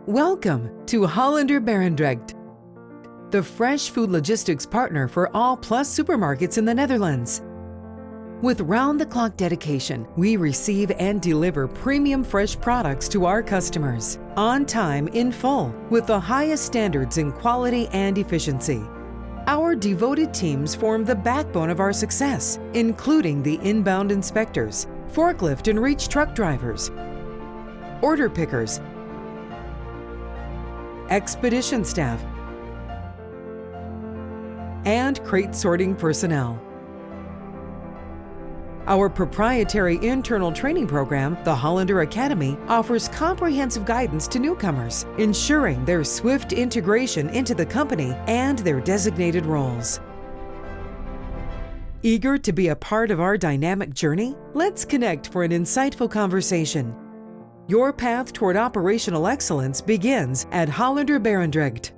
Welcome to Hollander Barendrecht, the fresh food logistics partner for all Plus supermarkets in the Netherlands. With round-the-clock dedication, we receive and deliver premium fresh products to our customers, on time, in full, with the highest standards in quality and efficiency. Our devoted teams form the backbone of our success, including the inbound inspectors, forklift and reach truck drivers, order pickers, expedition staff, and crate sorting personnel. Our proprietary internal training program, the Hollander Academy, offers comprehensive guidance to newcomers, ensuring their swift integration into the company and their designated roles. Eager to be a part of our dynamic journey? Let's connect for an insightful conversation. Your path toward operational excellence begins at Hollander Barendrecht.